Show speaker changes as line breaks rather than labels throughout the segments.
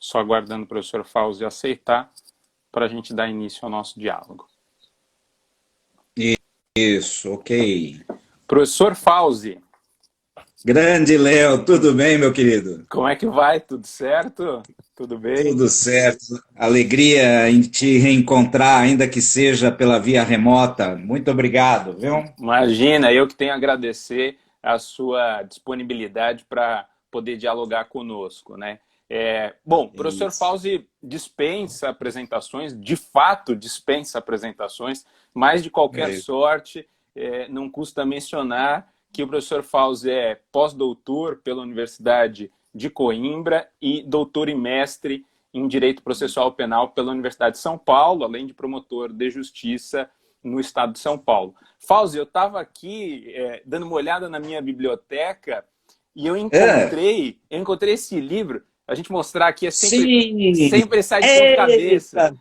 só aguardando o professor Fauzi aceitar para a gente dar início ao nosso diálogo.
Isso, ok.
Professor Fauzi,
Grande Léo, tudo bem, meu querido?
como é que vai? Tudo certo? Tudo bem?
Tudo certo. Alegria em te reencontrar, ainda que seja pela via remota. Muito obrigado, viu?
Imagina, eu que tenho a agradecer a sua disponibilidade para poder dialogar conosco, né? Bom, o
É
professor
isso.
Fauzi dispensa apresentações, de fato dispensa apresentações, mas de qualquer
É isso.
sorte, não custa mencionar que o professor Fauzi é pós-doutor pela Universidade de Coimbra e doutor e mestre em Direito Processual Penal pela Universidade de São Paulo, além de promotor de justiça no estado de São Paulo. Fauzi, eu estava aqui dando uma olhada na minha biblioteca e
Ah,
eu encontrei esse livro. A gente mostrar aqui
sim!
sempre sai de ponta cabeça.
Eita!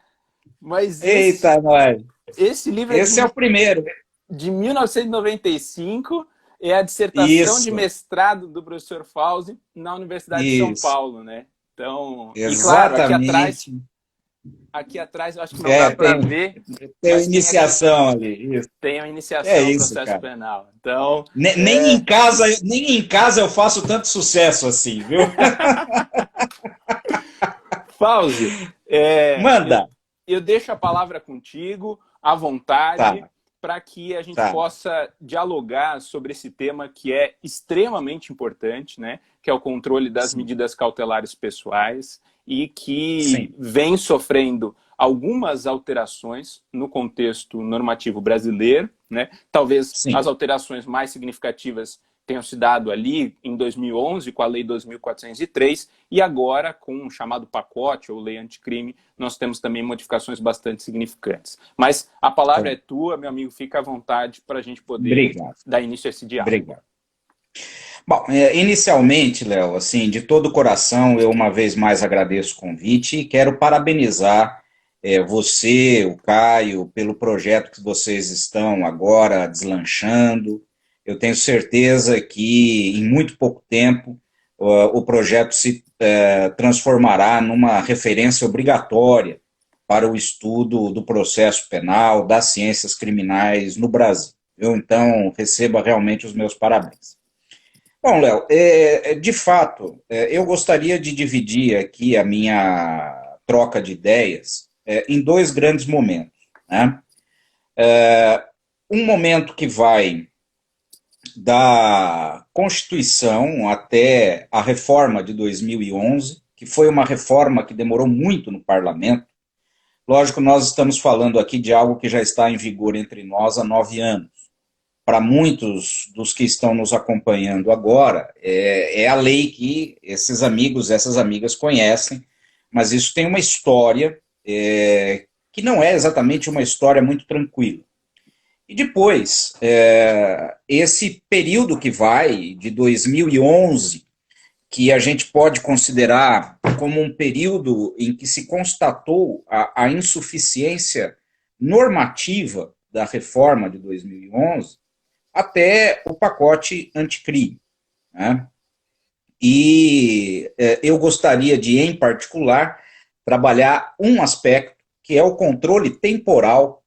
Mas
Eita, nós!
esse livro é
Esse é o primeiro.
de 1995, é a dissertação de
Isso,
mestrado do professor Fauzi na Universidade de São
isso.
Paulo, né? Então, e claro,
Exatamente.
aqui atrás, eu acho que não dá
É,
para
tem,
ver,
tem
mas
iniciação ali. Isso.
tem a
É
iniciação ao
isso,
processo
cara.
penal. Então,
Nem em casa eu faço tanto sucesso assim, viu?
Fauzi,
Manda.
eu deixo a palavra contigo, à vontade,
Tá,
para que a gente
tá.
possa dialogar sobre esse tema que é extremamente importante, né? Que é o controle das
Sim,
medidas cautelares pessoais e que
sim,
vem sofrendo algumas alterações no contexto normativo brasileiro, né? Talvez as
sim.
alterações mais significativas tenham se dado ali em 2011 com a Lei 2.403 e agora com o chamado pacote ou Lei Anticrime nós temos também modificações bastante significantes. Mas a palavra é tua, meu amigo, fica à vontade para a gente poder
Obrigado,
dar início a esse diálogo.
obrigado. Bom, inicialmente, Léo, assim, de todo o coração, eu uma vez mais agradeço o convite e quero parabenizar você, o Caio, pelo projeto que vocês estão agora deslanchando. Eu tenho certeza que em muito pouco tempo o projeto se transformará numa referência obrigatória para o estudo do processo penal, das ciências criminais no Brasil. Então, receba realmente os meus parabéns. Bom, Léo, de fato, eu gostaria de dividir aqui a minha troca de ideias em dois grandes momentos, né? Um momento que vai da Constituição até a reforma de 2011, que foi uma reforma que demorou muito no parlamento. Lógico, nós estamos falando aqui de algo que já está em vigor entre nós há 9 anos. Para muitos dos que estão nos acompanhando agora, é a lei que esses amigos, essas amigas conhecem, mas isso tem uma história que não é exatamente uma história muito tranquila. E depois, esse período que vai de 2011, que a gente pode considerar como um período em que se constatou a insuficiência normativa da reforma de 2011, até o pacote anticrime, né? E eu gostaria de, em particular, trabalhar um aspecto que é o controle temporal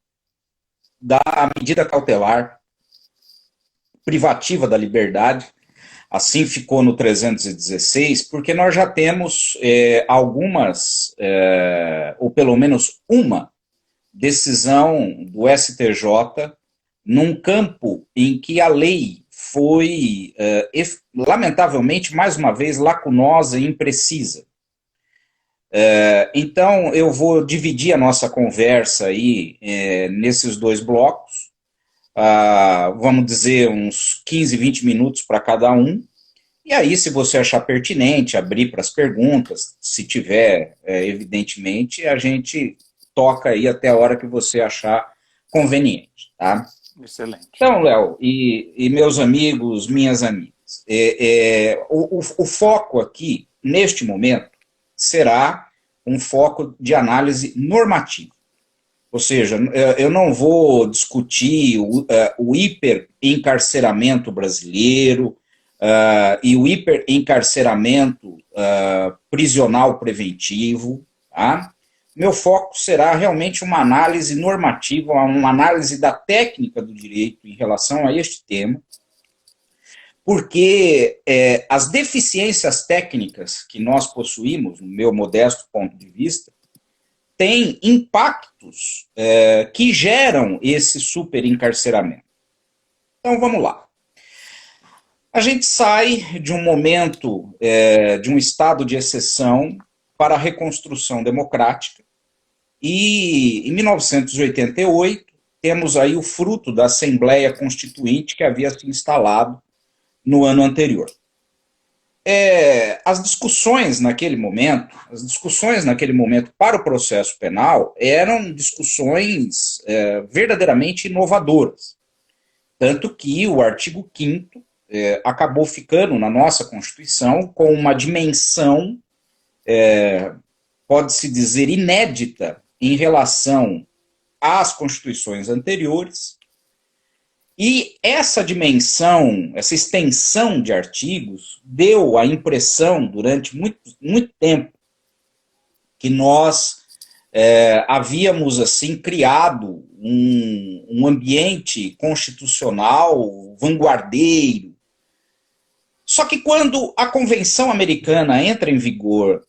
da medida cautelar privativa da liberdade. Assim ficou no 316, porque nós já temos algumas, ou pelo menos uma, decisão do STJ num campo em que a lei foi, lamentavelmente, mais uma vez, lacunosa e imprecisa. Então, eu vou dividir a nossa conversa aí nesses dois blocos, vamos dizer, uns 15, 20 minutos para cada um, e aí, se você achar pertinente, abrir para as perguntas, se tiver, evidentemente, a gente toca aí até a hora que você achar conveniente, tá?
Excelente.
Então, Léo, e meus amigos, minhas amigas, o foco aqui, neste momento, será um foco de análise normativa. Ou seja, eu não vou discutir o hiperencarceramento brasileiro e o hiperencarceramento prisional preventivo, tá? Meu foco será realmente uma análise normativa, uma análise da técnica do direito em relação a este tema, porque as deficiências técnicas que nós possuímos, no meu modesto ponto de vista, têm impactos que geram esse superencarceramento. Então, vamos lá. A gente sai de um momento, de um estado de exceção para a reconstrução democrática, e em 1988 temos aí o fruto da Assembleia Constituinte que havia se instalado no ano anterior. As discussões naquele momento para o processo penal eram discussões verdadeiramente inovadoras. Tanto que o artigo 5º acabou ficando na nossa Constituição com uma dimensão, pode-se dizer, inédita em relação às constituições anteriores. E essa dimensão, essa extensão de artigos, deu a impressão, durante muito tempo, que nós havíamos assim criado um ambiente constitucional vanguardeiro. Só que quando a Convenção Americana entra em vigor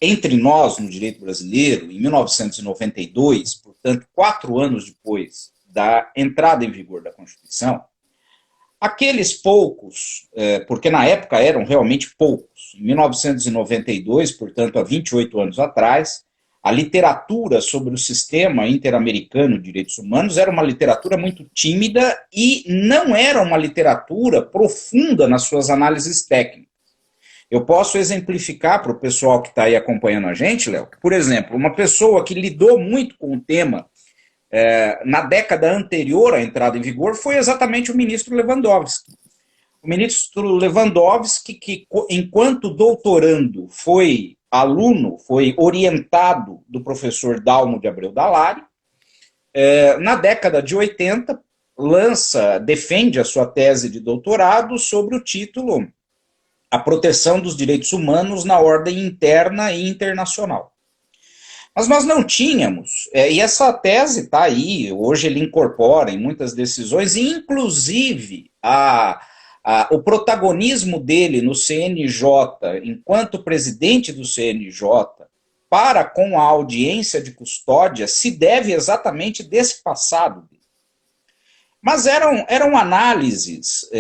entre nós, no direito brasileiro, em 1992, portanto, 4 anos depois da entrada em vigor da Constituição, aqueles poucos, porque na época eram realmente poucos, em 1992, portanto, há 28 anos atrás, a literatura sobre o sistema interamericano de direitos humanos era uma literatura muito tímida e não era uma literatura profunda nas suas análises técnicas. Eu posso exemplificar para o pessoal que está aí acompanhando a gente, Léo, por exemplo, uma pessoa que lidou muito com o tema na década anterior à entrada em vigor foi exatamente o ministro Lewandowski. O ministro Lewandowski, que enquanto doutorando foi aluno, foi orientado do professor Dalmo de Abreu Dallari, na década de 80, defende a sua tese de doutorado sobre o título A Proteção dos Direitos Humanos na Ordem Interna e Internacional. Mas nós não tínhamos, e essa tese está aí, hoje ele incorpora em muitas decisões, inclusive o protagonismo dele no CNJ, enquanto presidente do CNJ, para com a audiência de custódia, se deve exatamente desse passado. Mas eram análises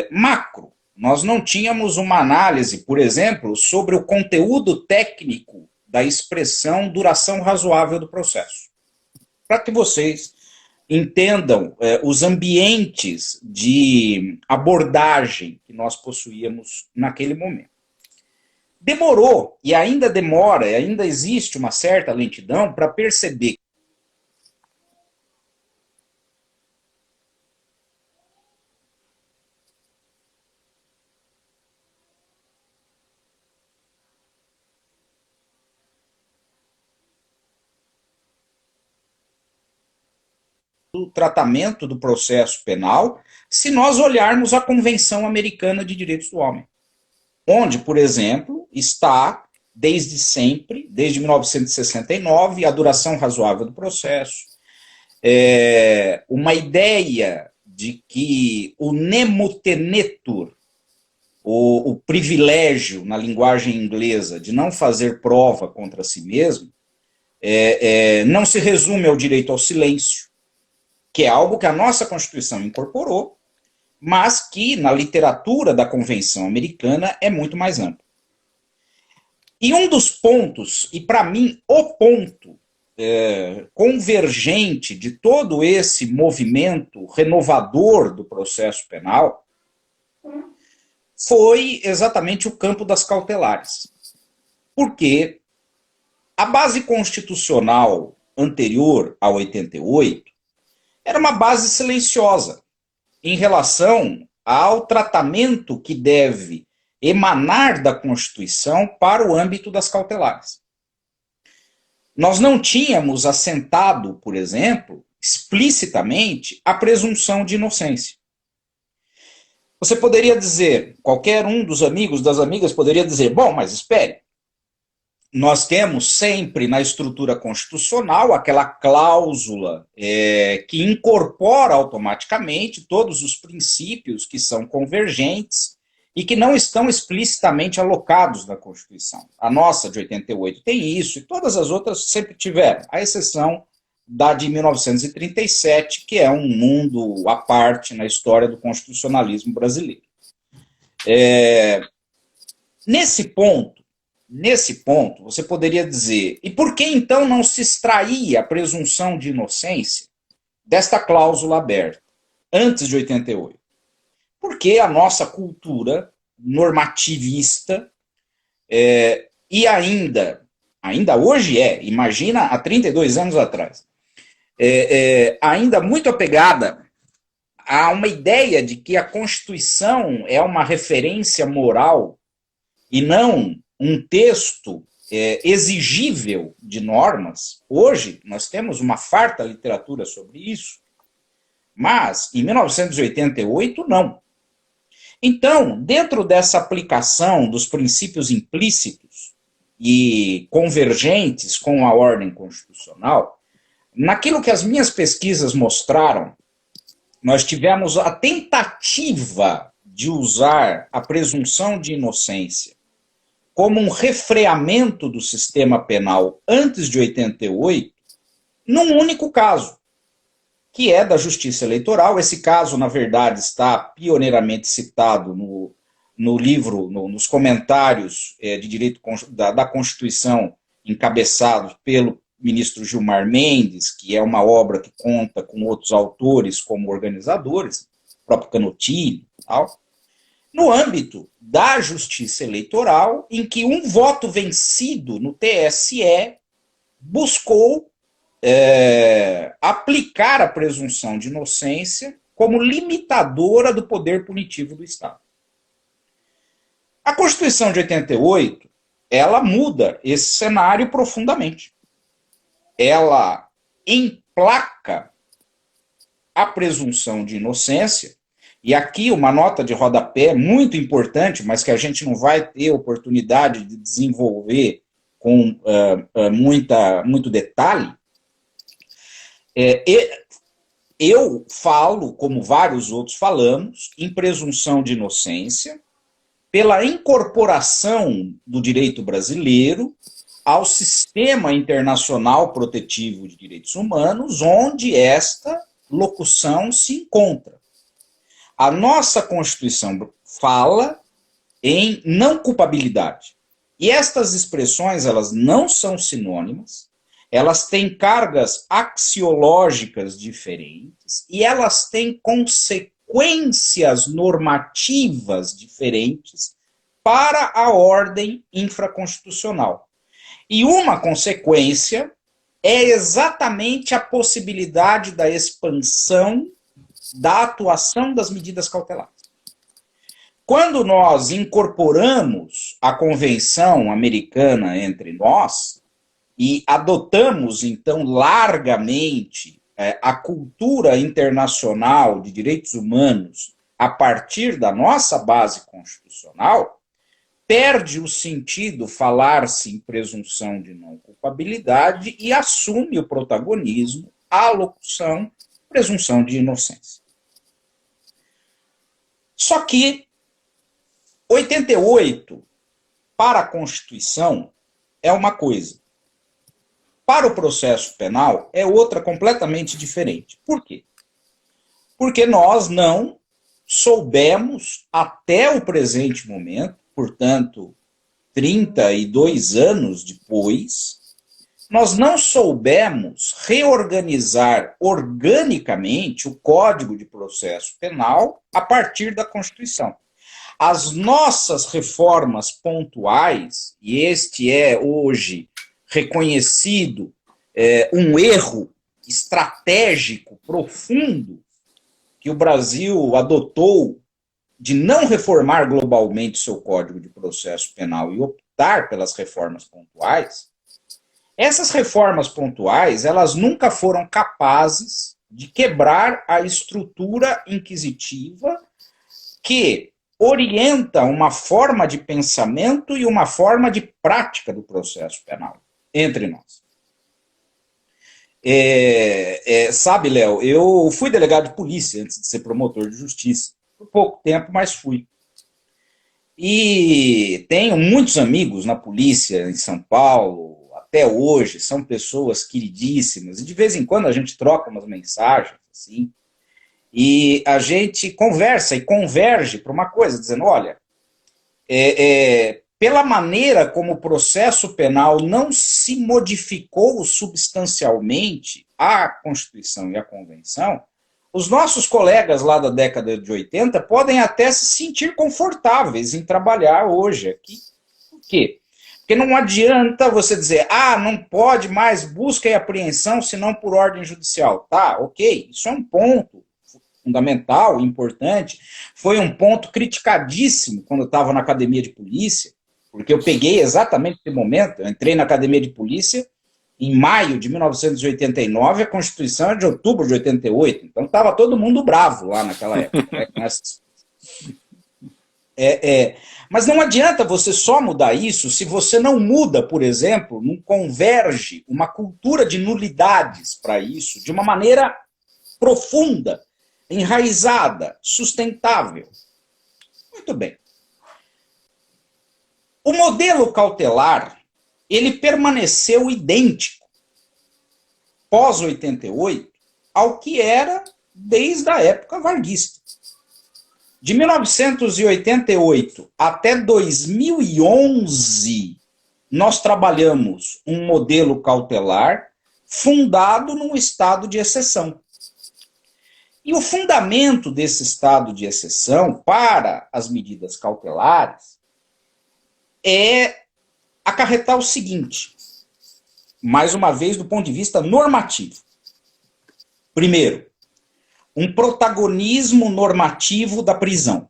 macro. Nós não tínhamos uma análise, por exemplo, sobre o conteúdo técnico da expressão duração razoável do processo. Para que vocês entendam os ambientes de abordagem que nós possuíamos naquele momento. Demorou, e ainda demora, e ainda existe uma certa lentidão para perceber do tratamento do processo penal, se nós olharmos a Convenção Americana de Direitos do Homem, onde, por exemplo, está, desde sempre, desde 1969, a duração razoável do processo, uma ideia de que o nemo tenetur, o privilégio, na linguagem inglesa, de não fazer prova contra si mesmo, não se resume ao direito ao silêncio, que é algo que a nossa Constituição incorporou, mas que na literatura da Convenção Americana é muito mais amplo. E um dos pontos, e para mim o ponto convergente de todo esse movimento renovador do processo penal, foi exatamente o campo das cautelares. Porque a base constitucional anterior a 88 era uma base silenciosa em relação ao tratamento que deve emanar da Constituição para o âmbito das cautelares. Nós não tínhamos assentado, por exemplo, explicitamente a presunção de inocência. Você poderia dizer, qualquer um dos amigos, das amigas poderia dizer, bom, mas espere, nós temos sempre na estrutura constitucional aquela cláusula que incorpora automaticamente todos os princípios que são convergentes e que não estão explicitamente alocados na Constituição. A nossa de 88 tem isso, e todas as outras sempre tiveram, à exceção da de 1937, que é um mundo à parte na história do constitucionalismo brasileiro. Nesse ponto, você poderia dizer, e por que então não se extraía a presunção de inocência desta cláusula aberta, antes de 88? Porque a nossa cultura normativista, e ainda hoje imagina há 32 anos atrás, ainda muito apegada a uma ideia de que a Constituição é uma referência moral e não um texto exigível de normas. Hoje nós temos uma farta literatura sobre isso, mas em 1988 não. Então, dentro dessa aplicação dos princípios implícitos e convergentes com a ordem constitucional, naquilo que as minhas pesquisas mostraram, nós tivemos a tentativa de usar a presunção de inocência como um refreamento do sistema penal antes de 88, num único caso, que é da Justiça Eleitoral. Esse caso, na verdade, está pioneiramente citado no livro, nos comentários de direito da Constituição, encabeçado pelo ministro Gilmar Mendes, que é uma obra que conta com outros autores como organizadores, o próprio Canottilho e tal, no âmbito da Justiça Eleitoral, em que um voto vencido no TSE buscou aplicar a presunção de inocência como limitadora do poder punitivo do Estado. A Constituição de 88, ela muda esse cenário profundamente. Ela emplaca a presunção de inocência, e aqui uma nota de rodapé muito importante, mas que a gente não vai ter oportunidade de desenvolver com muito detalhe. Eu falo, como vários outros falamos, em presunção de inocência pela incorporação do direito brasileiro ao sistema internacional protetivo de direitos humanos, onde esta locução se encontra. A nossa Constituição fala em não culpabilidade. E estas expressões, elas não são sinônimas, elas têm cargas axiológicas diferentes e elas têm consequências normativas diferentes para a ordem infraconstitucional. E uma consequência é exatamente a possibilidade da expansão da atuação das medidas cautelares. Quando nós incorporamos a Convenção Americana entre nós e adotamos, então, largamente a cultura internacional de direitos humanos a partir da nossa base constitucional, perde o sentido falar-se em presunção de não culpabilidade e assume o protagonismo a locução presunção de inocência. Só que 88, para a Constituição, é uma coisa. Para o processo penal, é outra completamente diferente. Por quê? Porque nós não soubemos, até o presente momento, portanto, 32 anos depois, nós não soubemos reorganizar organicamente o Código de Processo Penal a partir da Constituição. As nossas reformas pontuais, e este é hoje reconhecido um erro estratégico profundo que o Brasil adotou de não reformar globalmente seu Código de Processo Penal e optar pelas reformas pontuais, essas reformas pontuais, elas nunca foram capazes de quebrar a estrutura inquisitiva que orienta uma forma de pensamento e uma forma de prática do processo penal entre nós. Sabe, Léo, eu fui delegado de polícia antes de ser promotor de justiça. Por pouco tempo, mas fui. E tenho muitos amigos na polícia em São Paulo, até hoje, são pessoas queridíssimas, e de vez em quando a gente troca umas mensagens, assim, e a gente conversa e converge para uma coisa, dizendo, olha, pela maneira como o processo penal não se modificou substancialmente a Constituição e a Convenção, os nossos colegas lá da década de 80 podem até se sentir confortáveis em trabalhar hoje aqui. Por quê? Porque não adianta você dizer, não pode mais busca e apreensão senão por ordem judicial. Tá, ok, isso é um ponto fundamental, importante. Foi um ponto criticadíssimo quando eu estava na academia de polícia, porque eu peguei exatamente esse momento, eu entrei na academia de polícia em maio de 1989, a Constituição é de outubro de 88, então estava todo mundo bravo lá naquela época. Mas não adianta você só mudar isso se você não muda, por exemplo, não converge uma cultura de nulidades para isso, de uma maneira profunda, enraizada, sustentável. Muito bem. O modelo cautelar, ele permaneceu idêntico, pós-88, ao que era desde a época varguista. De 1988 até 2011, nós trabalhamos um modelo cautelar fundado num estado de exceção. E o fundamento desse estado de exceção para as medidas cautelares é acarretar o seguinte, mais uma vez do ponto de vista normativo. Primeiro, um protagonismo normativo da prisão.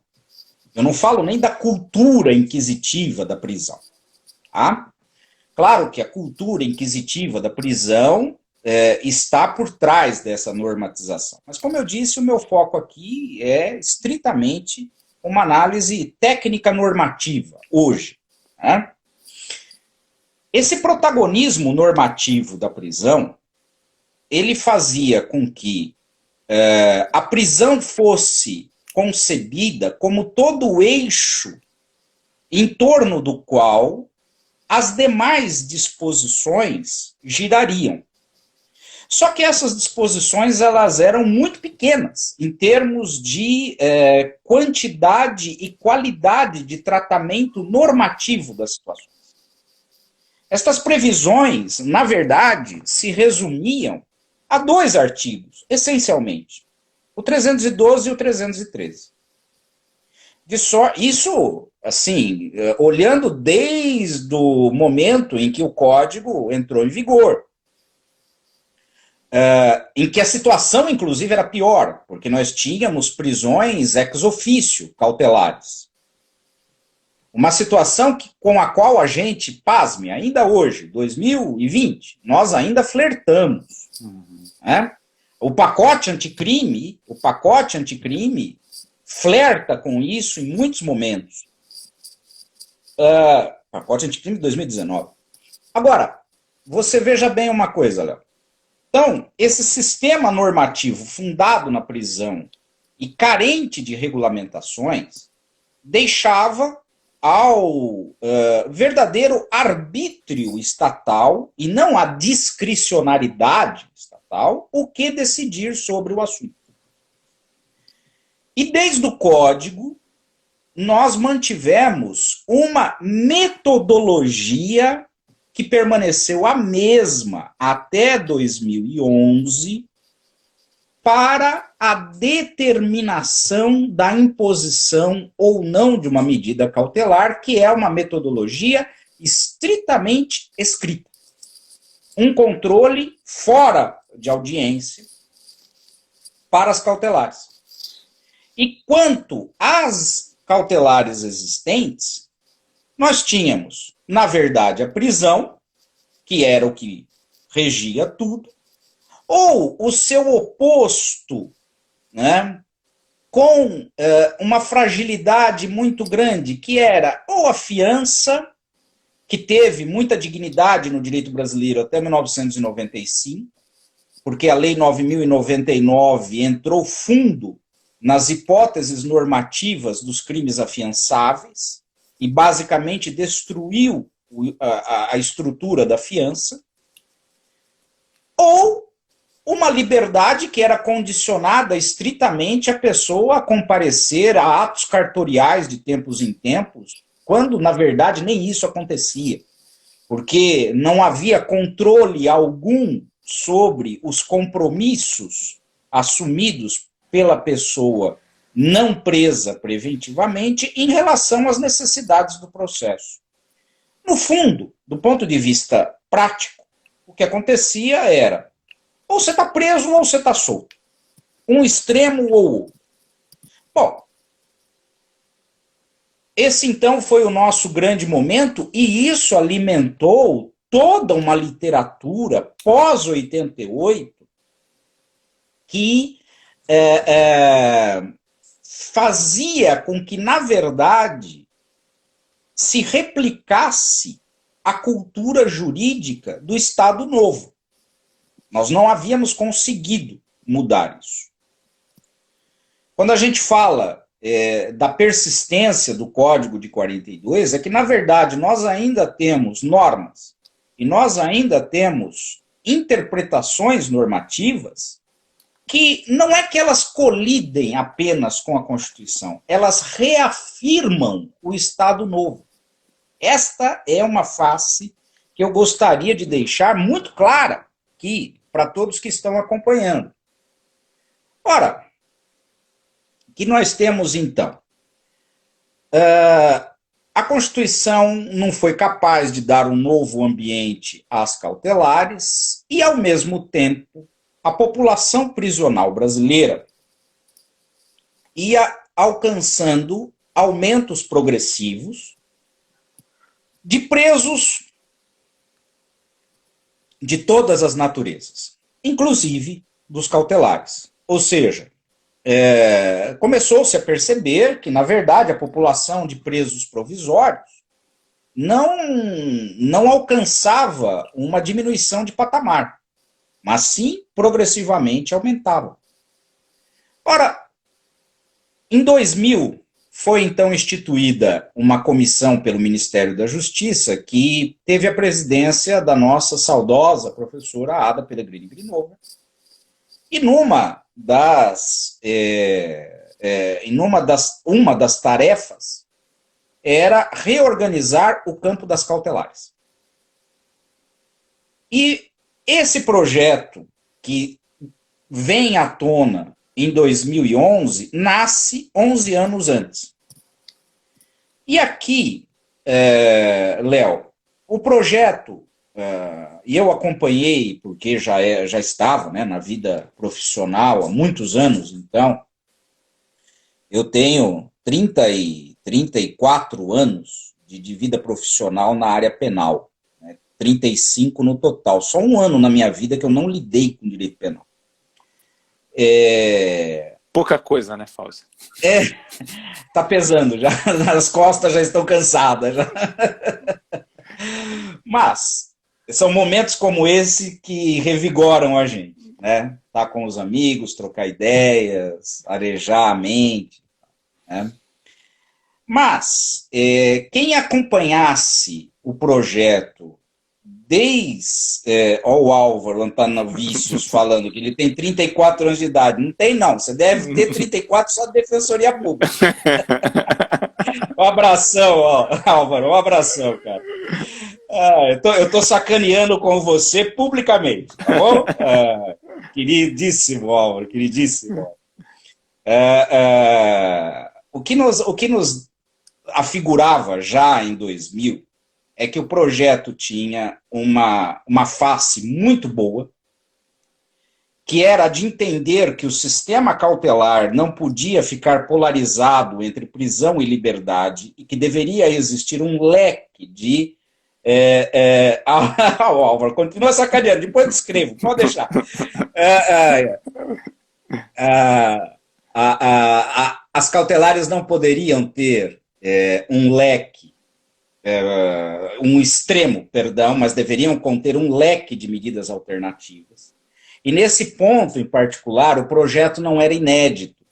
Eu não falo nem da cultura inquisitiva da prisão. Tá? Claro que a cultura inquisitiva da prisão está por trás dessa normatização. Mas, como eu disse, o meu foco aqui é estritamente uma análise técnica normativa, hoje. Né? Esse protagonismo normativo da prisão, ele fazia com que a prisão fosse concebida como todo o eixo em torno do qual as demais disposições girariam. Só que essas disposições elas eram muito pequenas em termos de quantidade e qualidade de tratamento normativo das situações. Estas previsões, na verdade, se resumiam a 2 artigos, essencialmente, o 312 e o 313. Isso, assim, olhando desde o momento em que o Código entrou em vigor, em que a situação, inclusive, era pior, porque nós tínhamos prisões ex officio cautelares. Uma situação com a qual a gente, pasme, ainda hoje, 2020, nós ainda flertamos. Né? O pacote anticrime flerta com isso em muitos momentos. Pacote anticrime de 2019. Agora, você veja bem uma coisa, Léo. Então, esse sistema normativo fundado na prisão e carente de regulamentações deixava ao verdadeiro arbítrio estatal e não à discricionariedade estatal o que decidir sobre o assunto. E desde o Código, nós mantivemos uma metodologia que permaneceu a mesma até 2011 para a determinação da imposição ou não de uma medida cautelar, que é uma metodologia estritamente escrita. Um controle fora de audiência para as cautelares. E quanto às cautelares existentes, nós tínhamos, na verdade, a prisão, que era o que regia tudo, ou o seu oposto, né, com uma fragilidade muito grande, que era ou a fiança, que teve muita dignidade no direito brasileiro até 1995, porque a Lei 9.099 entrou fundo nas hipóteses normativas dos crimes afiançáveis e basicamente destruiu a estrutura da fiança, ou uma liberdade que era condicionada estritamente à pessoa a comparecer a atos cartoriais de tempos em tempos, quando, na verdade, nem isso acontecia, porque não havia controle algum sobre os compromissos assumidos pela pessoa não presa preventivamente em relação às necessidades do processo. No fundo, do ponto de vista prático, o que acontecia era ou você está preso ou você está solto. Um extremo ou outro. Bom, esse então foi o nosso grande momento e isso alimentou toda uma literatura pós-88 que fazia com que, na verdade, se replicasse a cultura jurídica do Estado Novo. Nós não havíamos conseguido mudar isso. Quando a gente fala da persistência do Código de 42, é que, na verdade, nós ainda temos normas e nós ainda temos interpretações normativas que não é que elas colidem apenas com a Constituição, elas reafirmam o Estado Novo. Esta é uma face que eu gostaria de deixar muito clara aqui para todos que estão acompanhando. Ora, o que nós temos então? A Constituição não foi capaz de dar um novo ambiente às cautelares e, ao mesmo tempo, a população prisional brasileira ia alcançando aumentos progressivos de presos de todas as naturezas, inclusive dos cautelares. Ou seja, começou-se a perceber que, na verdade, a população de presos provisórios não alcançava uma diminuição de patamar, mas sim progressivamente aumentava. Ora, em 2000, foi então instituída uma comissão pelo Ministério da Justiça que teve a presidência da nossa saudosa professora Ada Pellegrini Grinova. E uma das tarefas era reorganizar o campo das cautelares. E esse projeto que vem à tona em 2011, nasce 11 anos antes. E aqui, Léo, o projeto, e eu acompanhei, porque já estava, né, na vida profissional há muitos anos, então, eu tenho 34 anos de vida profissional na área penal, né, 35 no total. Só um ano na minha vida que eu não lidei com direito penal.
Pouca coisa, né, Fauzi?
Tá pesando já, as costas já estão cansadas. Já. Mas são momentos como esse que revigoram a gente, né? Tá com os amigos, trocar ideias, arejar a mente, né? Mas quem acompanhasse o projeto desde o Álvaro Antanovicius falando que ele tem 34 anos de idade. Não tem, não. Você deve ter 34 só de Defensoria Pública. Um abração, Álvaro. Um abração, cara. Eu tô sacaneando com você publicamente, tá bom? Queridíssimo, Álvaro, queridíssimo. O que nos afigurava já em 2000 é que o projeto tinha uma face muito boa, que era de entender que o sistema cautelar não podia ficar polarizado entre prisão e liberdade e que deveria existir um leque de... O Álvaro continua sacaneando, depois eu escrevo, pode deixar. As cautelares não poderiam ter um leque, um extremo, perdão, mas deveriam conter um leque de medidas alternativas. E nesse ponto, em particular, o projeto não era inédito,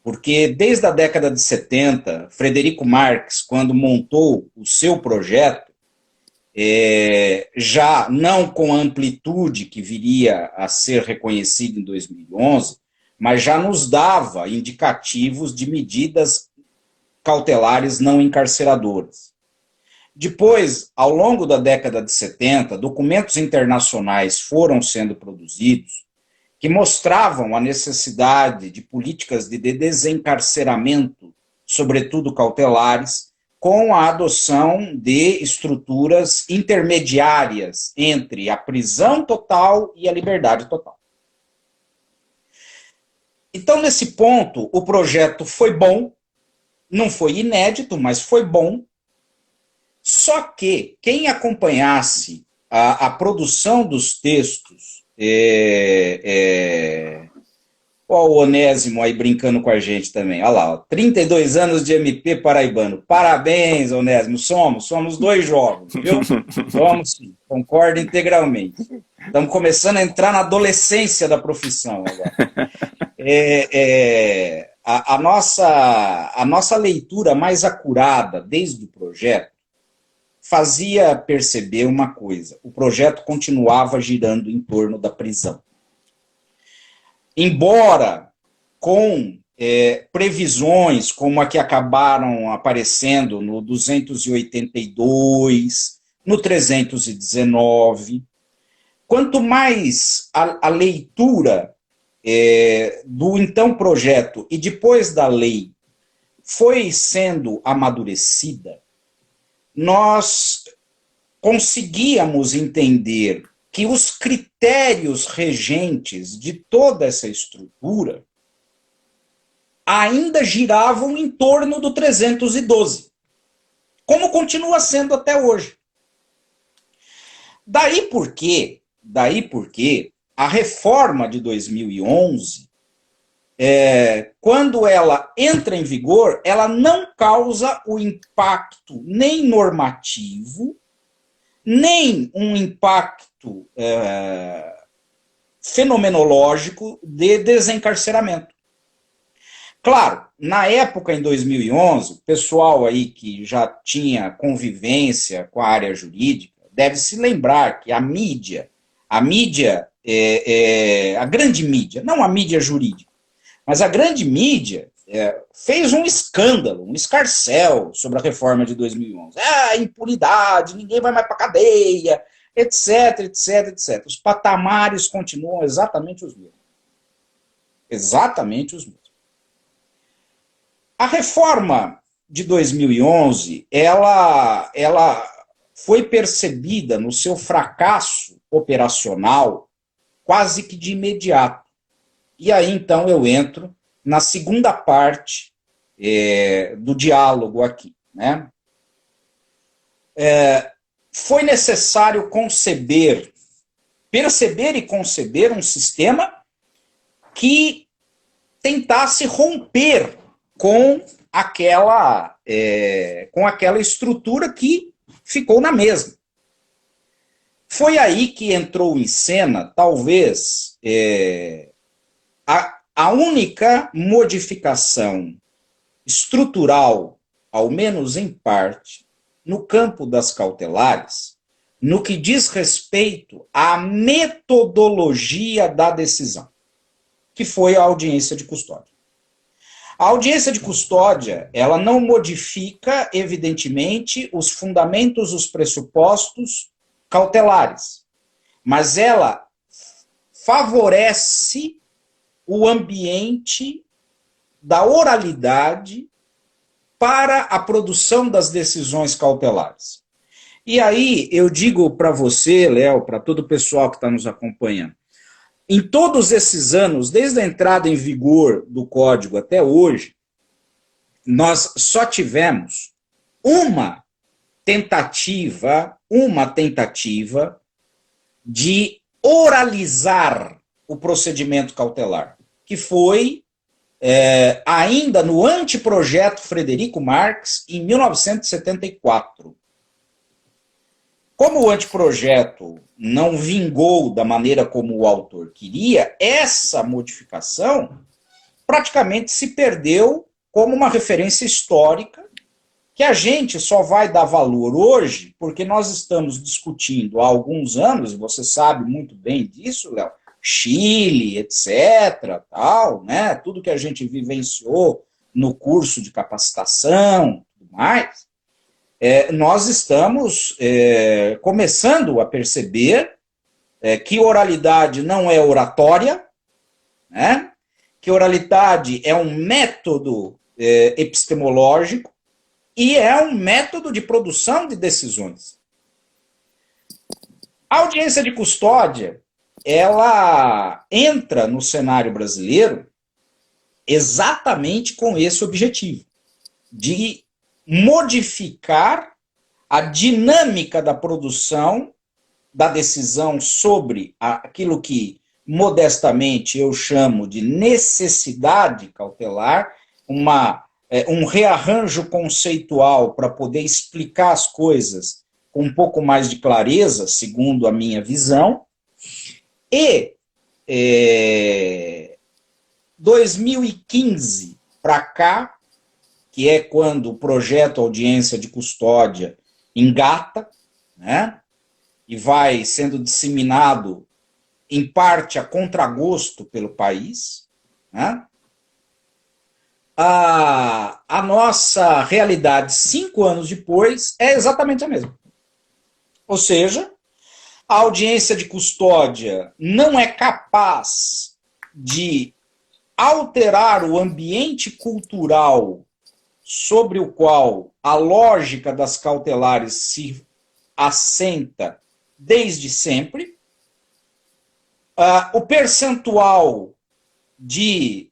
porque desde a década de 70, Frederico Marx, quando montou o seu projeto, já não com a amplitude que viria a ser reconhecida em 2011, mas já nos dava indicativos de medidas cautelares não encarceradoras. Depois, ao longo da década de 70, documentos internacionais foram sendo produzidos que mostravam a necessidade de políticas de desencarceramento, sobretudo cautelares, com a adoção de estruturas intermediárias entre a prisão total e a liberdade total. Então, nesse ponto, o projeto foi bom, não foi inédito, mas foi bom. Só que quem acompanhasse a produção dos textos, ó, o Onésimo aí brincando com a gente também, olha lá, ó, 32 anos de MP paraibano, parabéns, Onésimo, somos dois jovens, viu? Somos sim, concordo integralmente. Estamos começando a entrar na adolescência da profissão agora. A nossa leitura mais acurada desde o projeto fazia perceber uma coisa: o projeto continuava girando em torno da prisão. Embora com previsões como a que acabaram aparecendo no 282, no 319, quanto mais a leitura do então projeto e depois da lei foi sendo amadurecida, nós conseguíamos entender que os critérios regentes de toda essa estrutura ainda giravam em torno do 312, como continua sendo até hoje. Daí porque a reforma de 2011, quando ela entra em vigor, ela não causa o impacto nem normativo, nem um impacto fenomenológico de desencarceramento. Claro, na época, em 2011, o pessoal aí que já tinha convivência com a área jurídica deve se lembrar que a grande mídia, não a mídia jurídica, mas a grande mídia fez um escândalo, um escarcéu sobre a reforma de 2011. Impunidade, ninguém vai mais para a cadeia, etc, etc, etc. Os patamares continuam exatamente os mesmos. Exatamente os mesmos. A reforma de 2011, ela foi percebida no seu fracasso operacional quase que de imediato. E aí, então, eu entro na segunda parte do diálogo aqui, né? Foi necessário perceber e conceber um sistema que tentasse romper com aquela estrutura que ficou na mesma. Foi aí que entrou em cena, talvez, a única modificação estrutural, ao menos em parte, no campo das cautelares, no que diz respeito à metodologia da decisão, que foi a audiência de custódia. A audiência de custódia, ela não modifica, evidentemente, os fundamentos, os pressupostos cautelares, mas ela favorece o ambiente da oralidade para a produção das decisões cautelares. E aí eu digo para você, Léo, para todo o pessoal que está nos acompanhando, em todos esses anos, desde a entrada em vigor do Código até hoje, nós só tivemos uma tentativa de oralizar o procedimento cautelar, que foi ainda no anteprojeto Frederico Marx, em 1974. Como o anteprojeto não vingou da maneira como o autor queria, essa modificação praticamente se perdeu como uma referência histórica que a gente só vai dar valor hoje porque nós estamos discutindo há alguns anos, e você sabe muito bem disso, Léo, Chile, etc., tal, né? Tudo que a gente vivenciou no curso de capacitação, tudo mais, nós estamos começando a perceber que oralidade não é oratória, né? Que oralidade é um método epistemológico e é um método de produção de decisões. A audiência de custódia, ela entra no cenário brasileiro exatamente com esse objetivo, de modificar a dinâmica da produção da decisão sobre aquilo que, modestamente, eu chamo de necessidade cautelar, um rearranjo conceitual para poder explicar as coisas com um pouco mais de clareza, segundo a minha visão. E 2015 para cá, que é quando o projeto Audiência de Custódia engata, né, e vai sendo disseminado, em parte, a contragosto pelo país, né, a nossa realidade, 5 anos depois, é exatamente a mesma. Ou seja, a audiência de custódia não é capaz de alterar o ambiente cultural sobre o qual a lógica das cautelares se assenta desde sempre. O percentual de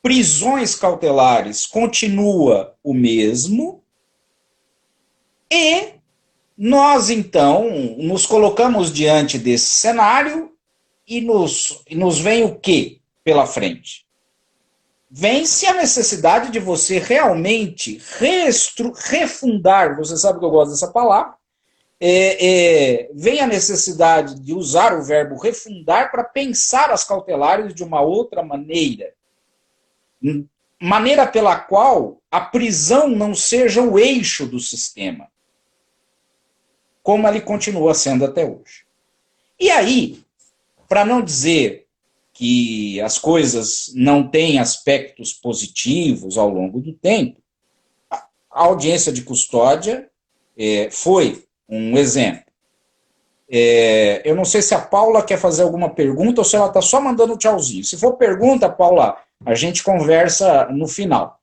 prisões cautelares continua o mesmo e nós, então, nos colocamos diante desse cenário e nos vem o quê pela frente? Vem-se a necessidade de você realmente refundar, você sabe que eu gosto dessa palavra, vem a necessidade de usar o verbo refundar para pensar as cautelares de uma outra maneira. Maneira pela qual a prisão não seja o eixo do sistema, como ele continua sendo até hoje. E aí, para não dizer que as coisas não têm aspectos positivos ao longo do tempo, a audiência de custódia foi um exemplo. Eu não sei se a Paula quer fazer alguma pergunta ou se ela está só mandando tchauzinho. Se for pergunta, Paula, a gente conversa no final.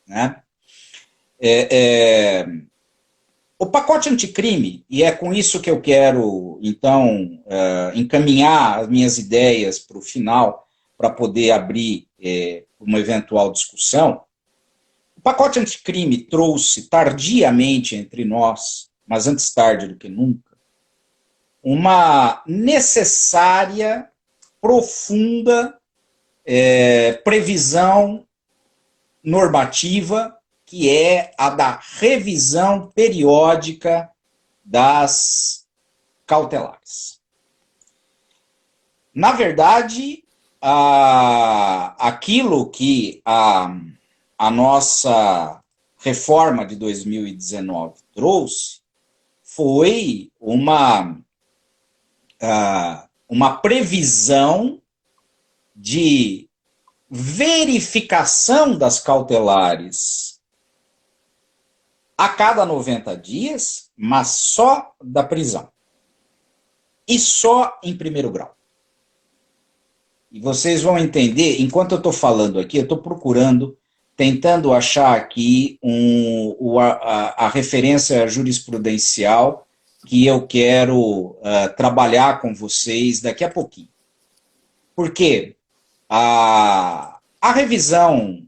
Né? O pacote anticrime, e é com isso que eu quero, então, encaminhar as minhas ideias para o final, para poder abrir uma eventual discussão. O pacote anticrime trouxe tardiamente entre nós, mas antes tarde do que nunca, uma necessária, profunda previsão normativa, que é a da revisão periódica das cautelares. Na verdade, aquilo que a nossa reforma de 2019 trouxe foi uma previsão de verificação das cautelares a cada 90 dias, mas só da prisão. E só em primeiro grau. E vocês vão entender, enquanto eu estou falando aqui, eu estou procurando, tentando achar aqui a referência jurisprudencial que eu quero trabalhar com vocês daqui a pouquinho. Porque a revisão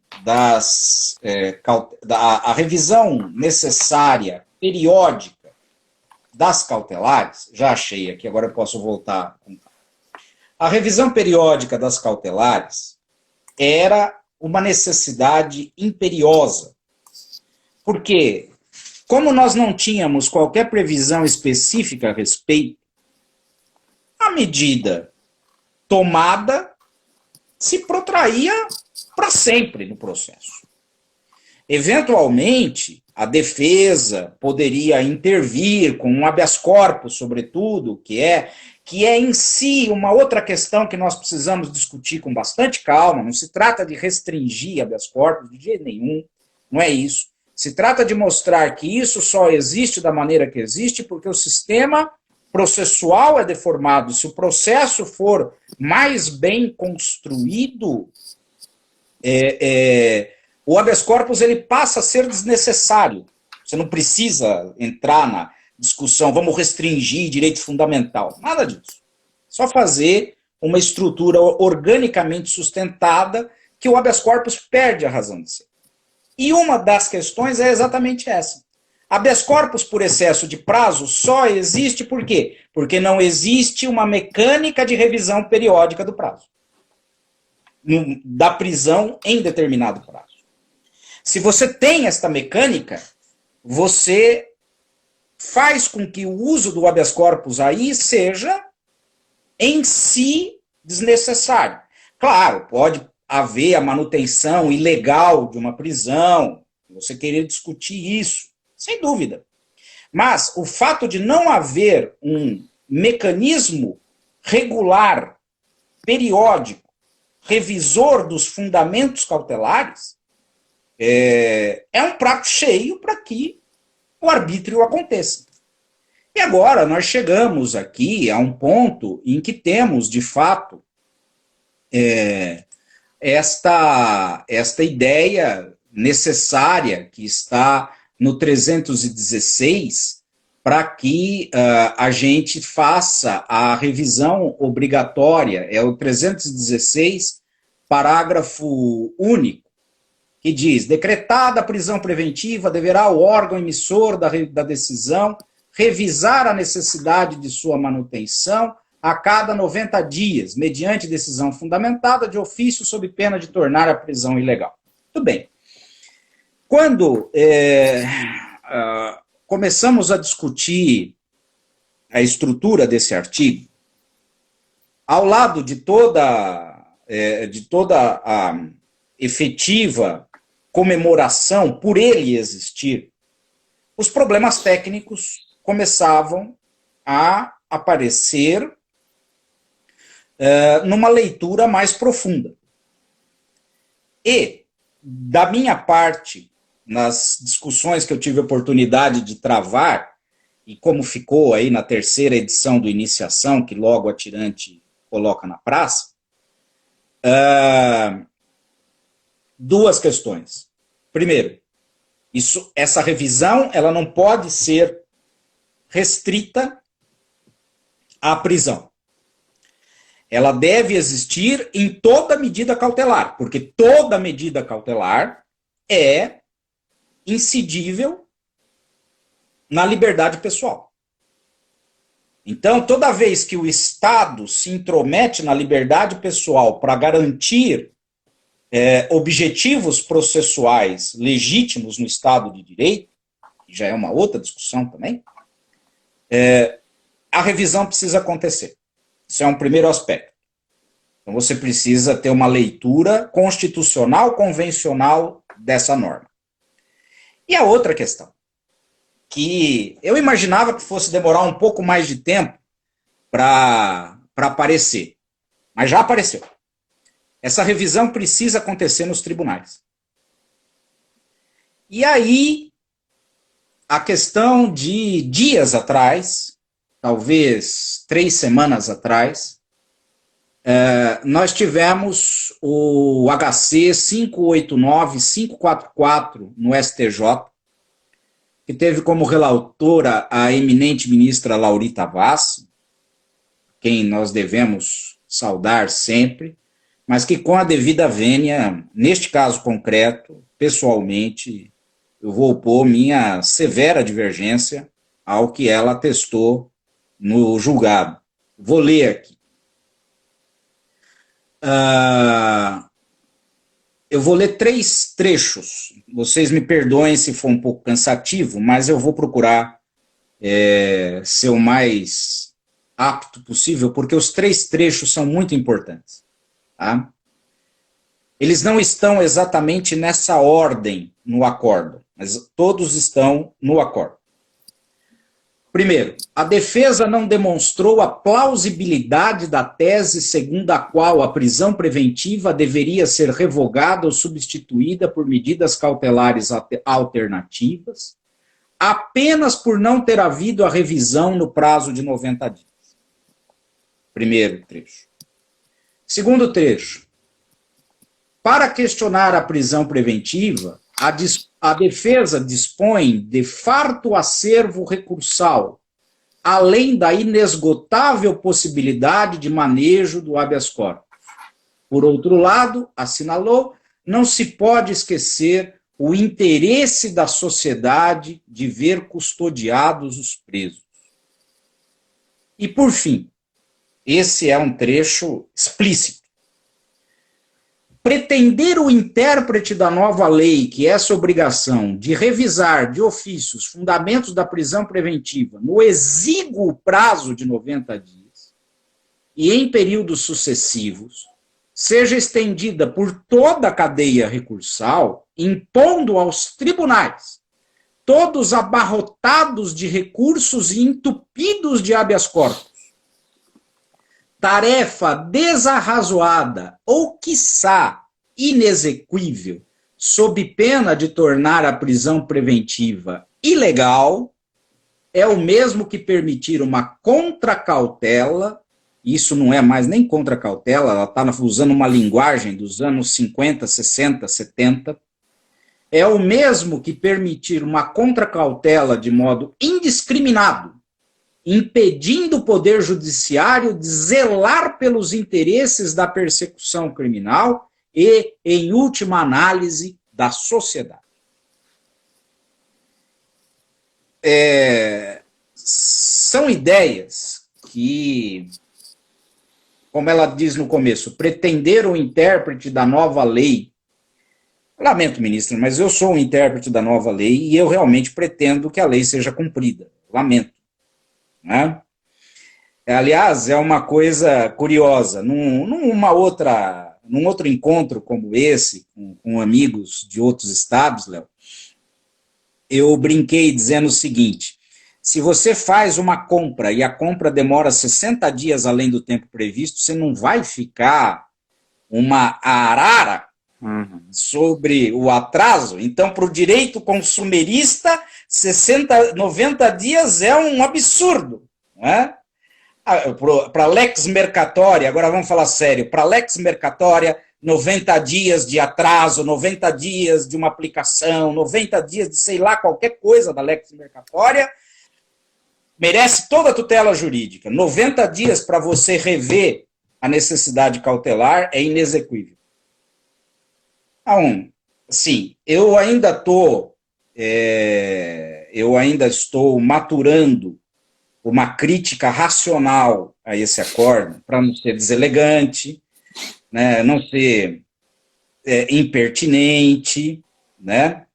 a revisão necessária, periódica, das cautelares, já achei aqui, agora eu posso voltar. A revisão periódica das cautelares era uma necessidade imperiosa. Porque, como nós não tínhamos qualquer previsão específica a respeito, a medida tomada se protraía para sempre no processo. Eventualmente, a defesa poderia intervir com um habeas corpus, sobretudo, que é em si uma outra questão que nós precisamos discutir com bastante calma. Não se trata de restringir habeas corpus de jeito nenhum, não é isso. Se trata de mostrar que isso só existe da maneira que existe porque o sistema processual é deformado. Se o processo for mais bem construído, o habeas corpus ele passa a ser desnecessário. Você não precisa entrar na discussão, vamos restringir direito fundamental. Nada disso. Só fazer uma estrutura organicamente sustentada que o habeas corpus perde a razão de ser. E uma das questões é exatamente essa. Habeas corpus por excesso de prazo só existe por quê? Porque não existe uma mecânica de revisão periódica do prazo. Da prisão em determinado prazo. Se você tem esta mecânica, você faz com que o uso do habeas corpus aí seja, em si, desnecessário. Claro, pode haver a manutenção ilegal de uma prisão, você querer discutir isso, sem dúvida. Mas o fato de não haver um mecanismo regular, periódico, revisor dos fundamentos cautelares, é um prato cheio para que o arbítrio aconteça. E agora nós chegamos aqui a um ponto em que temos, de fato, esta ideia necessária que está no 316 para que a gente faça a revisão obrigatória. É o 316, parágrafo único, que diz: decretada a prisão preventiva, deverá o órgão emissor da decisão revisar a necessidade de sua manutenção a cada 90 dias, mediante decisão fundamentada de ofício sob pena de tornar a prisão ilegal. Tudo bem. Quando começamos a discutir a estrutura desse artigo, ao lado de toda a efetiva comemoração por ele existir, os problemas técnicos começavam a aparecer numa leitura mais profunda. E, da minha parte, nas discussões que eu tive a oportunidade de travar, e como ficou aí na terceira edição do Iniciação, que logo a Tirante coloca na praça, duas questões. Primeiro, essa revisão ela não pode ser restrita à prisão. Ela deve existir em toda medida cautelar, porque toda medida cautelar é incidível na liberdade pessoal. Então, toda vez que o Estado se intromete na liberdade pessoal para garantir objetivos processuais legítimos no Estado de Direito, que já é uma outra discussão também, a revisão precisa acontecer. Isso é um primeiro aspecto. Então, você precisa ter uma leitura constitucional, convencional dessa norma. E a outra questão, que eu imaginava que fosse demorar um pouco mais de tempo para aparecer, mas já apareceu. Essa revisão precisa acontecer nos tribunais. E aí, a questão de dias atrás, talvez 3 semanas atrás, nós tivemos o HC 589-544 no STJ, que teve como relatora a eminente ministra Laurita Vaz, quem nós devemos saudar sempre, mas que com a devida vênia, neste caso concreto, pessoalmente, eu vou opor minha severa divergência ao que ela atestou no julgado. Vou ler aqui. Eu vou ler 3 trechos. Vocês me perdoem se for um pouco cansativo, mas eu vou procurar ser o mais apto possível, porque os 3 trechos são muito importantes. Tá? Eles não estão exatamente nessa ordem no acórdão, mas todos estão no acórdão. Primeiro, a defesa não demonstrou a plausibilidade da tese segundo a qual a prisão preventiva deveria ser revogada ou substituída por medidas cautelares alternativas, apenas por não ter havido a revisão no prazo de 90 dias. Primeiro trecho. Segundo trecho. Para questionar a prisão preventiva, a defesa dispõe de farto acervo recursal, além da inesgotável possibilidade de manejo do habeas corpus. Por outro lado, assinalou, não se pode esquecer o interesse da sociedade de ver custodiados os presos. E, por fim, esse é um trecho explícito. Pretender o intérprete da nova lei, que essa obrigação de revisar de ofício os fundamentos da prisão preventiva no exíguo prazo de 90 dias e em períodos sucessivos, seja estendida por toda a cadeia recursal, impondo aos tribunais, todos abarrotados de recursos e entupidos de habeas corpus, tarefa desarrazoada ou, quiçá, inexequível, sob pena de tornar a prisão preventiva ilegal, é o mesmo que permitir uma contracautela, isso não é mais nem contracautela, ela está usando uma linguagem dos anos 50, 60, 70, é o mesmo que permitir uma contracautela de modo indiscriminado, impedindo o Poder Judiciário de zelar pelos interesses da persecução criminal e, em última análise, da sociedade. São ideias que, como ela diz no começo, pretender o intérprete da nova lei. Lamento, ministro, mas eu sou o intérprete da nova lei e eu realmente pretendo que a lei seja cumprida. Lamento. Né? Aliás, é uma coisa curiosa, num outro encontro como esse, com amigos de outros estados, Léo, eu brinquei dizendo o seguinte: se você faz uma compra e a compra demora 60 dias além do tempo previsto, você não vai ficar uma arara sobre o atraso. Então, para o direito consumerista, 90 dias é um absurdo. Não é? Para a lex mercatória, agora vamos falar sério, para a lex mercatória, 90 dias de atraso, 90 dias de uma aplicação, 90 dias de sei lá qualquer coisa da lex mercatória, merece toda a tutela jurídica. 90 dias para você rever a necessidade cautelar é inexequível. Então, sim, eu ainda estou maturando uma crítica racional a esse acórdão, para não ser deselegante, né, não ser impertinente, né?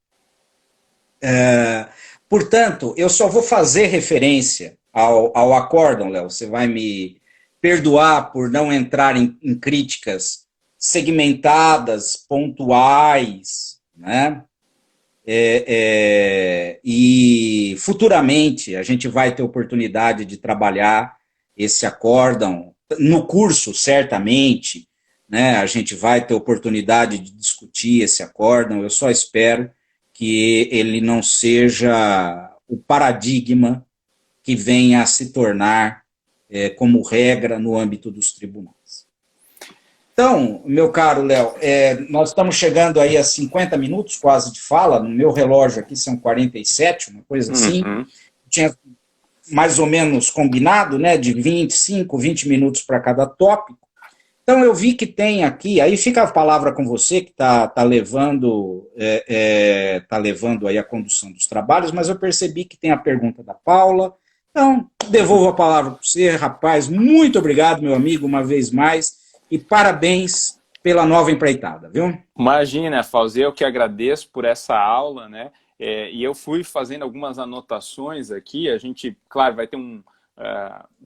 Portanto, eu só vou fazer referência ao acórdão, Léo, você vai me perdoar por não entrar em críticas segmentadas, pontuais, né? E futuramente a gente vai ter oportunidade de trabalhar esse acórdão no curso, certamente, né? A gente vai ter oportunidade de discutir esse acórdão. Eu só espero que ele não seja o paradigma que venha a se tornar como regra no âmbito dos tribunais. Então, meu caro Léo, nós estamos chegando aí a 50 minutos quase de fala, no meu relógio aqui são 47, uma coisa assim, tinha mais ou menos combinado, né, de 25, 20 minutos para cada tópico. Então eu vi que tem aqui, aí fica a palavra com você, que tá levando aí a condução dos trabalhos, mas eu percebi que tem a pergunta da Paula. Então, devolvo a palavra para você, rapaz. Muito obrigado, meu amigo, uma vez mais. E parabéns pela nova empreitada, viu?
Imagina, Fauzi, eu que agradeço por essa aula, né? E eu fui fazendo algumas anotações aqui. A gente, claro, vai ter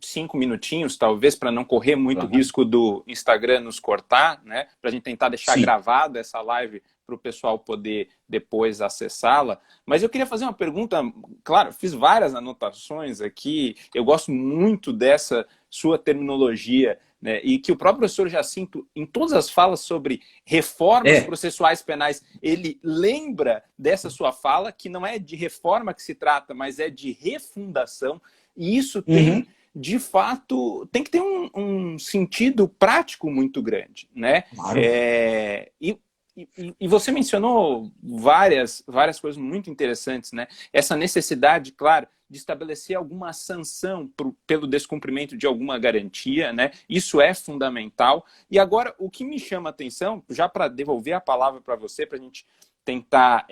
5 minutinhos, talvez, para não correr muito risco do Instagram nos cortar, né? Para a gente tentar deixar gravado essa live para o pessoal poder depois acessá-la. Mas eu queria fazer uma pergunta, claro, fiz várias anotações aqui, eu gosto muito dessa sua terminologia, né, e que o próprio professor Jacinto, em todas as falas sobre reformas processuais penais, ele lembra dessa sua fala, que não é de reforma que se trata, mas é de refundação, e isso tem, de fato, tem que ter um sentido prático muito grande, né?
Claro.
E você mencionou várias coisas muito interessantes, né? Essa necessidade, claro, de estabelecer alguma sanção pelo descumprimento de alguma garantia, né? Isso é fundamental. E agora, o que me chama a atenção, já para devolver a palavra para você, para a gente tentar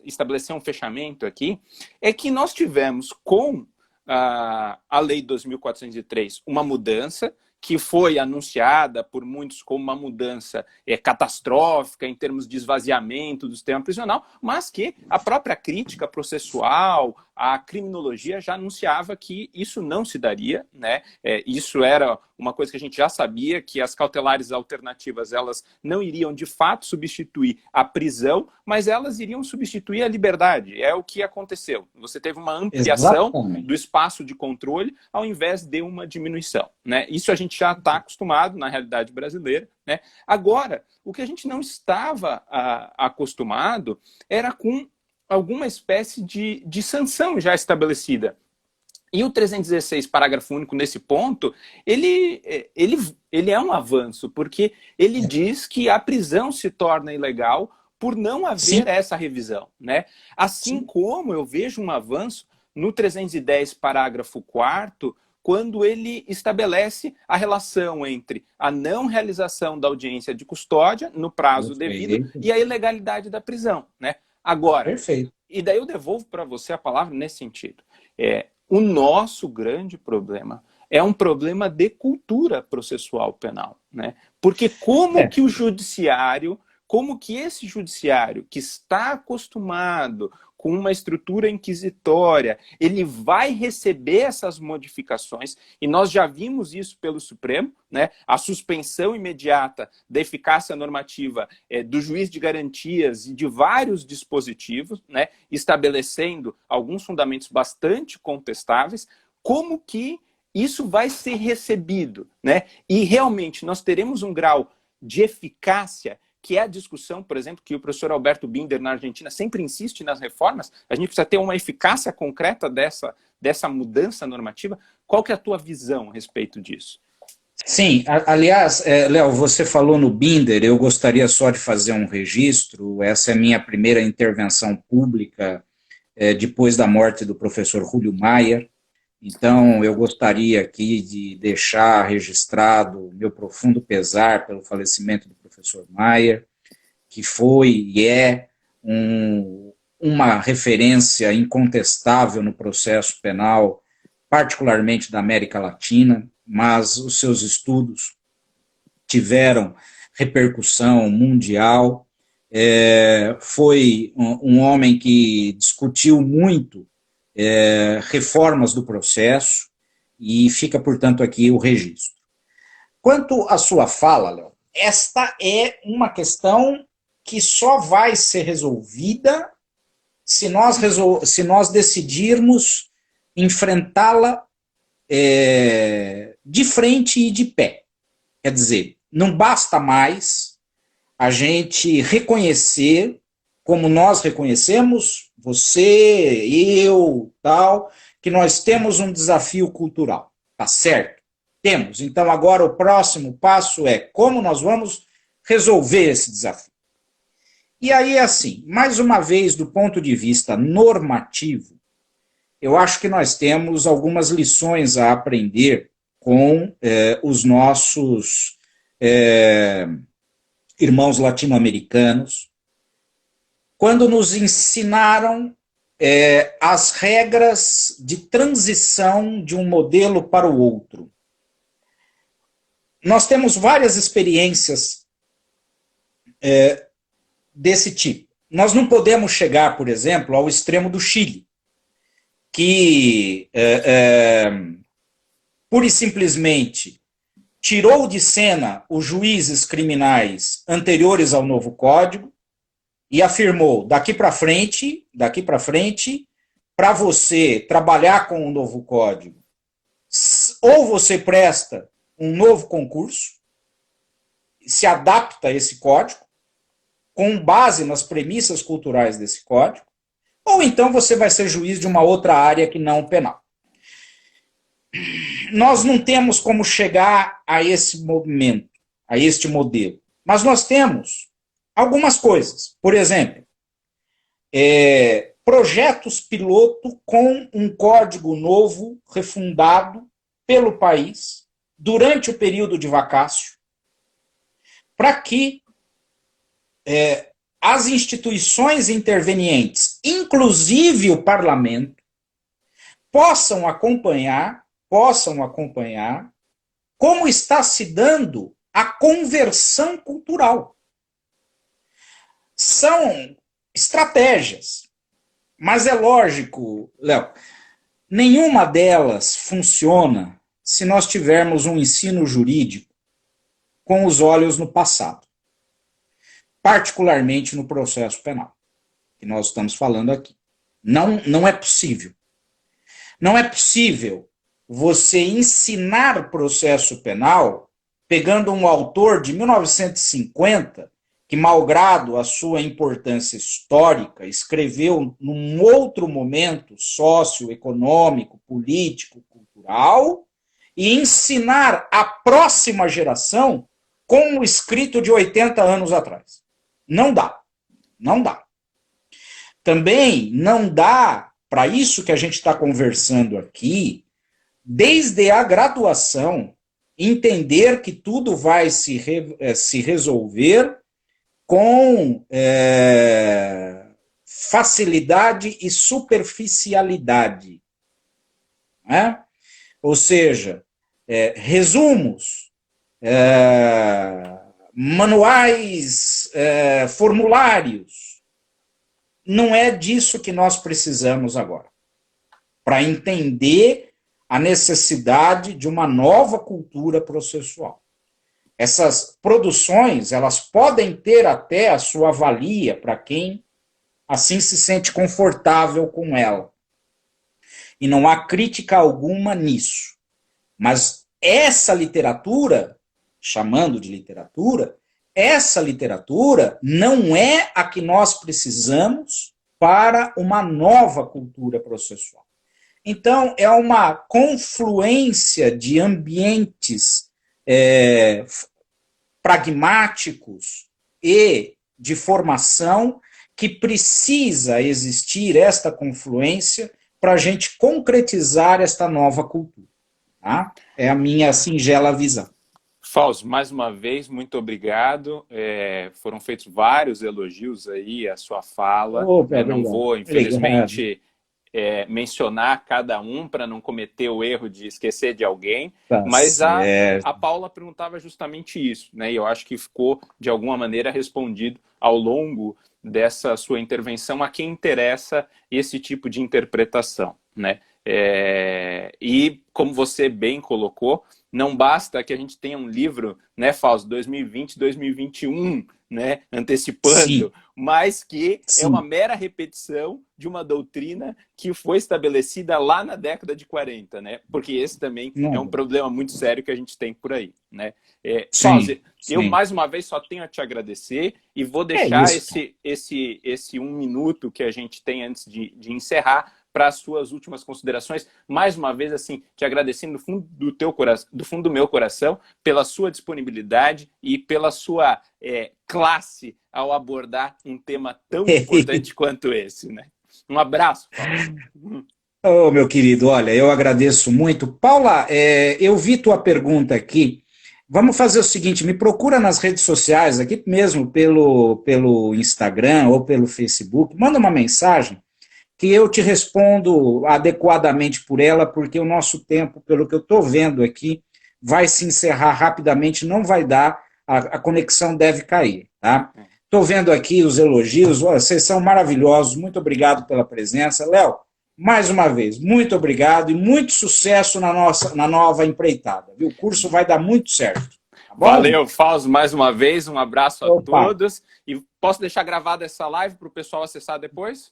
estabelecer um fechamento aqui, é que nós tivemos com a Lei 2.403 uma mudança que foi anunciada por muitos como uma mudança catastrófica em termos de esvaziamento do sistema prisional, mas que a própria crítica processual, a criminologia já anunciava que isso não se daria, né? Isso era uma coisa que a gente já sabia, que as cautelares alternativas elas não iriam de fato substituir a prisão, mas elas iriam substituir a liberdade. É o que aconteceu. Você teve uma ampliação do espaço de controle ao invés de uma diminuição, né? Isso a gente já está acostumado na realidade brasileira, né? Agora, o que a gente não estava acostumado era com alguma espécie de sanção já estabelecida. E o 316, parágrafo único, nesse ponto, ele é um avanço, porque ele diz que a prisão se torna ilegal por não haver essa revisão, né? Assim como eu vejo um avanço no 310, parágrafo 4º, quando ele estabelece a relação entre a não realização da audiência de custódia no prazo devido e a ilegalidade da prisão, né? Agora, e daí eu devolvo para você a palavra nesse sentido. O nosso grande problema é um problema de cultura processual penal, né? Porque como que o judiciário, como que esse judiciário que está acostumado com uma estrutura inquisitória, ele vai receber essas modificações, e nós já vimos isso pelo Supremo, né? A suspensão imediata da eficácia normativa do juiz de garantias e de vários dispositivos, né? Estabelecendo alguns fundamentos bastante contestáveis, como que isso vai ser recebido, né? E realmente nós teremos um grau de eficácia, que é a discussão, por exemplo, que o professor Alberto Binder, na Argentina, sempre insiste nas reformas. A gente precisa ter uma eficácia concreta dessa mudança normativa. Qual que é a tua visão a respeito disso?
Sim, aliás, Léo, você falou no Binder, eu gostaria só de fazer um registro. Essa é a minha primeira intervenção pública depois da morte do professor Júlio Mayer. Então, eu gostaria aqui de deixar registrado meu profundo pesar pelo falecimento do professor Mayer, que foi e é uma referência incontestável no processo penal, particularmente da América Latina, mas os seus estudos tiveram repercussão mundial. Foi um homem que discutiu muito reformas do processo, e fica, portanto, aqui o registro. Quanto à sua fala, Léo, esta é uma questão que só vai ser resolvida se nós decidirmos enfrentá-la de frente e de pé. Quer dizer, não basta mais a gente reconhecer, como nós reconhecemos, você, eu, tal, que nós temos um desafio cultural. Tá certo? Temos. Então, agora o próximo passo é como nós vamos resolver esse desafio. E aí, assim, mais uma vez, do ponto de vista normativo, eu acho que nós temos algumas lições a aprender com os nossos irmãos latino-americanos, quando nos ensinaram as regras de transição de um modelo para o outro. Nós temos várias experiências desse tipo. Nós não podemos chegar, por exemplo, ao extremo do Chile, que pura e simplesmente tirou de cena os juízes criminais anteriores ao novo Código e afirmou, daqui para frente, para você trabalhar com o novo Código, ou você presta um novo concurso, se adapta a esse código, com base nas premissas culturais desse código, ou então você vai ser juiz de uma outra área que não penal. Nós não temos como chegar a esse momento, a este modelo, mas nós temos algumas coisas. Por exemplo, projetos piloto com um código novo, refundado pelo país, durante o período de vacácio, para que as instituições intervenientes, inclusive o parlamento, possam acompanhar como está se dando a conversão cultural. São estratégias, mas é lógico, Léo, nenhuma delas funciona se nós tivermos um ensino jurídico com os olhos no passado, particularmente no processo penal, que nós estamos falando aqui. Não é possível. Não é possível você ensinar processo penal pegando um autor de 1950, que, malgrado a sua importância histórica, escreveu num outro momento socioeconômico, político, cultural, e ensinar a próxima geração com o escrito de 80 anos atrás. Não dá. Não dá. Também não dá, para isso que a gente está conversando aqui, desde a graduação, entender que tudo vai se resolver com facilidade e superficialidade. Né? Ou seja, resumos, manuais, formulários. Não é disso que nós precisamos agora. Para entender a necessidade de uma nova cultura processual. Essas produções, elas podem ter até a sua valia para quem assim se sente confortável com ela. E não há crítica alguma nisso. Mas essa literatura, chamando de literatura, essa literatura não é a que nós precisamos para uma nova cultura processual. Então, é uma confluência de ambientes pragmáticos e de formação que precisa existir esta confluência para a gente concretizar esta nova cultura. Tá? É a minha singela visão.
Fausto, mais uma vez, muito obrigado. Foram feitos vários elogios aí à sua fala. Eu não vou, infelizmente, mencionar cada um para não cometer o erro de esquecer de alguém, mas a Paula perguntava justamente isso, né? E eu acho que ficou, de alguma maneira, respondido ao longo dessa sua intervenção a quem interessa esse tipo de interpretação, né? E, como você bem colocou, não basta que a gente tenha um livro, né, Fausto, 2020, 2021, né, antecipando, sim, mas que sim, é uma mera repetição de uma doutrina que foi estabelecida lá na década de 40, né? Porque esse também é um problema muito sério que a gente tem por aí, né? Fausto, eu mais uma vez só tenho a te agradecer e vou deixar esse 1 minuto que a gente tem antes de encerrar para as suas últimas considerações. Mais uma vez, assim, te agradecendo do fundo do teu coração, do fundo do meu coração, pela sua disponibilidade e pela sua classe ao abordar um tema tão importante quanto esse, né? Um abraço, Paulo.
Oh, meu querido, olha, eu agradeço muito. Paula, eu vi tua pergunta aqui. Vamos fazer o seguinte, me procura nas redes sociais, aqui mesmo pelo Instagram ou pelo Facebook, manda uma mensagem que eu te respondo adequadamente por ela, porque o nosso tempo, pelo que eu estou vendo aqui, vai se encerrar rapidamente, não vai dar a conexão deve cair, tá? Estou vendo aqui os elogios, vocês são maravilhosos, muito obrigado pela presença. Léo, mais uma vez, muito obrigado e muito sucesso na nova empreitada, viu? O curso vai dar muito certo. Tá bom?
Valeu, Fausto, mais uma vez, um abraço a
Opa.
todos. E posso deixar gravada essa live para o pessoal acessar depois?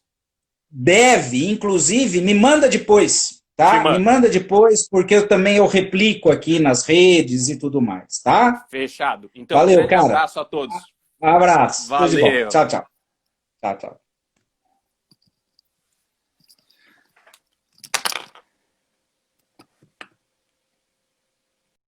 Deve, inclusive, me manda depois, tá? Me manda depois, porque eu replico aqui nas redes e tudo mais, tá?
Fechado. Então,
valeu,
grande
cara.
Abraço a todos.
Abraço.
Valeu.
Tchau, tchau. Tchau, tchau.